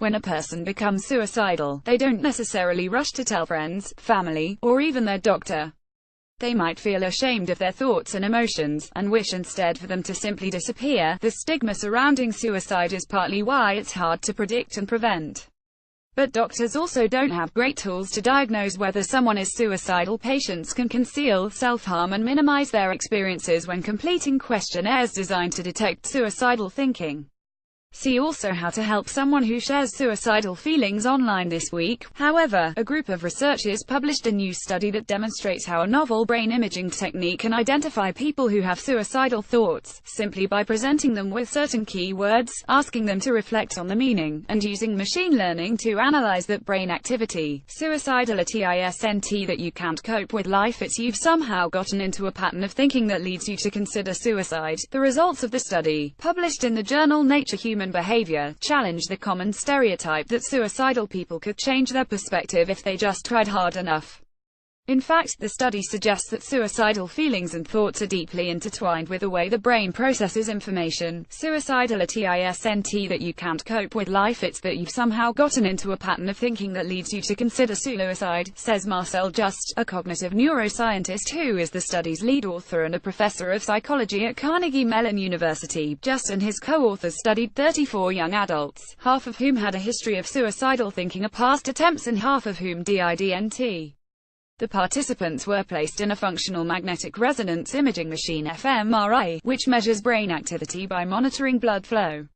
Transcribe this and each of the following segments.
When a person becomes suicidal, they don't necessarily rush to tell friends, family, or even their doctor. They might feel ashamed of their thoughts and emotions, and wish instead for them to simply disappear. The stigma surrounding suicide is partly why it's hard to predict and prevent. But doctors also don't have great tools to diagnose whether someone is suicidal. Patients can conceal self-harm and minimize their experiences when completing questionnaires designed to detect suicidal thinking. See also how to help someone who shares suicidal feelings online this week. However, a group of researchers published a new study that demonstrates how a novel brain imaging technique can identify people who have suicidal thoughts, simply by presenting them with certain keywords, asking them to reflect on the meaning, and using machine learning to analyze that brain activity. Suicidality isn't that you can't cope with life, it's you've somehow gotten into a pattern of thinking that leads you to consider suicide. The results of the study, published in the journal Nature Human Behavior, challenge the common stereotype that suicidal people could change their perspective if they just tried hard enough. In fact, the study suggests that suicidal feelings and thoughts are deeply intertwined with the way the brain processes information. Suicidality isn't that you can't cope with life, it's that you've somehow gotten into a pattern of thinking that leads you to consider suicide, says Marcel Just, a cognitive neuroscientist who is the study's lead author and a professor of psychology at Carnegie Mellon University. Just and his co-authors studied 34 young adults, half of whom had a history of suicidal thinking or past attempts and half of whom didn't. The participants were placed in a functional magnetic resonance imaging machine fMRI, which measures brain activity by monitoring blood flow.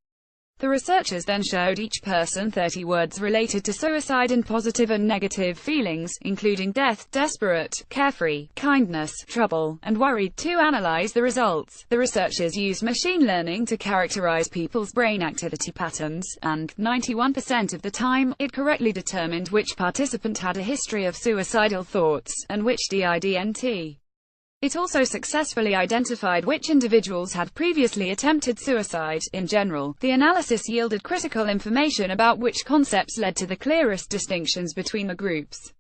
The researchers then showed each person 30 words related to suicide and positive and negative feelings, including death, desperate, carefree, kindness, trouble, and worried. To analyze the results, the researchers used machine learning to characterize people's brain activity patterns, and 91% of the time, it correctly determined which participant had a history of suicidal thoughts, and which didn't. It also successfully identified which individuals had previously attempted suicide. In general, the analysis yielded critical information about which concepts led to the clearest distinctions between the groups.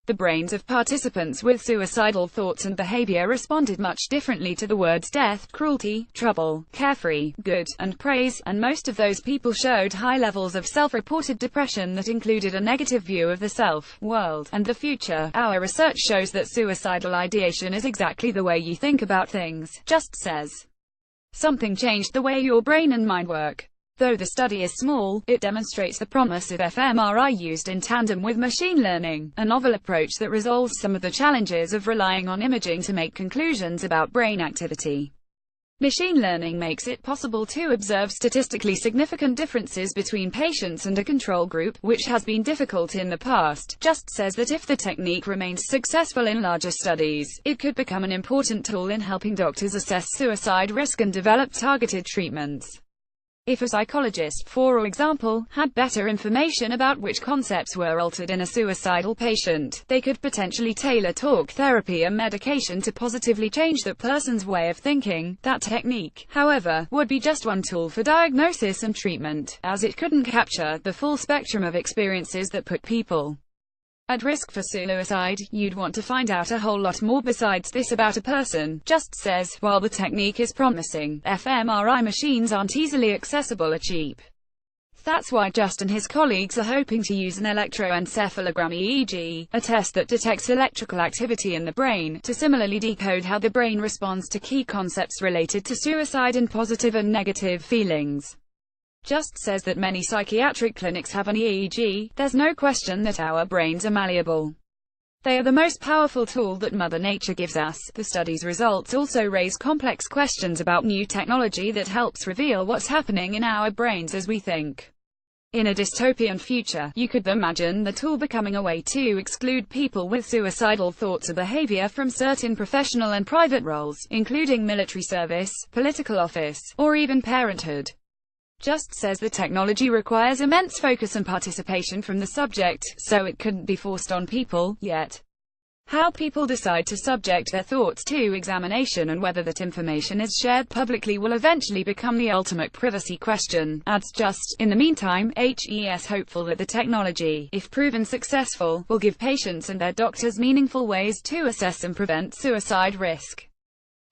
The brains of participants with suicidal thoughts and behavior responded much differently to the words death, cruelty, trouble, carefree, good, and praise, and most of those people showed high levels of self-reported depression that included a negative view of the self, world, and the future. Our research shows that suicidal ideation is exactly the way you think about things, Just says. Something changed the way your brain and mind work. Though the study is small, it demonstrates the promise of fMRI used in tandem with machine learning, a novel approach that resolves some of the challenges of relying on imaging to make conclusions about brain activity. Machine learning makes it possible to observe statistically significant differences between patients and a control group, which has been difficult in the past. Just says that if the technique remains successful in larger studies, it could become an important tool in helping doctors assess suicide risk and develop targeted treatments. If a psychologist, for example, had better information about which concepts were altered in a suicidal patient, they could potentially tailor talk therapy or medication to positively change that person's way of thinking. That technique, however, would be just one tool for diagnosis and treatment, as it couldn't capture the full spectrum of experiences that put people at risk for suicide. You'd want to find out a whole lot more besides this about a person, Just says. While the technique is promising, fMRI machines aren't easily accessible or cheap. That's why Just and his colleagues are hoping to use an electroencephalogram EEG, a test that detects electrical activity in the brain, to similarly decode how the brain responds to key concepts related to suicide and positive and negative feelings. Just says that many psychiatric clinics have an EEG. There's no question that our brains are malleable. They are the most powerful tool that Mother Nature gives us. The study's results also raise complex questions about new technology that helps reveal what's happening in our brains as we think. In a dystopian future, you could imagine the tool becoming a way to exclude people with suicidal thoughts or behavior from certain professional and private roles, including military service, political office, or even parenthood. Just says the technology requires immense focus and participation from the subject, so it couldn't be forced on people, yet. How people decide to subject their thoughts to examination and whether that information is shared publicly will eventually become the ultimate privacy question, adds Just. In the meantime, HES hopeful that the technology, if proven successful, will give patients and their doctors meaningful ways to assess and prevent suicide risk.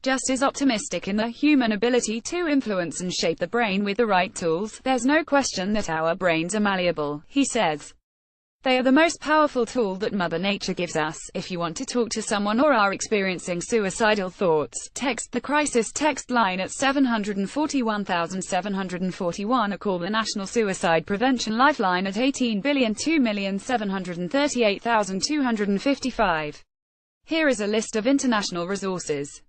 just as optimistic in the human ability to influence and shape the brain with the right tools. There's no question that our brains are malleable, he says. They are the most powerful tool that Mother Nature gives us. If you want to talk to someone or are experiencing suicidal thoughts, text the crisis text line at 741,741 or call the National Suicide Prevention Lifeline at 18,002,738,255. Here is a list of international resources.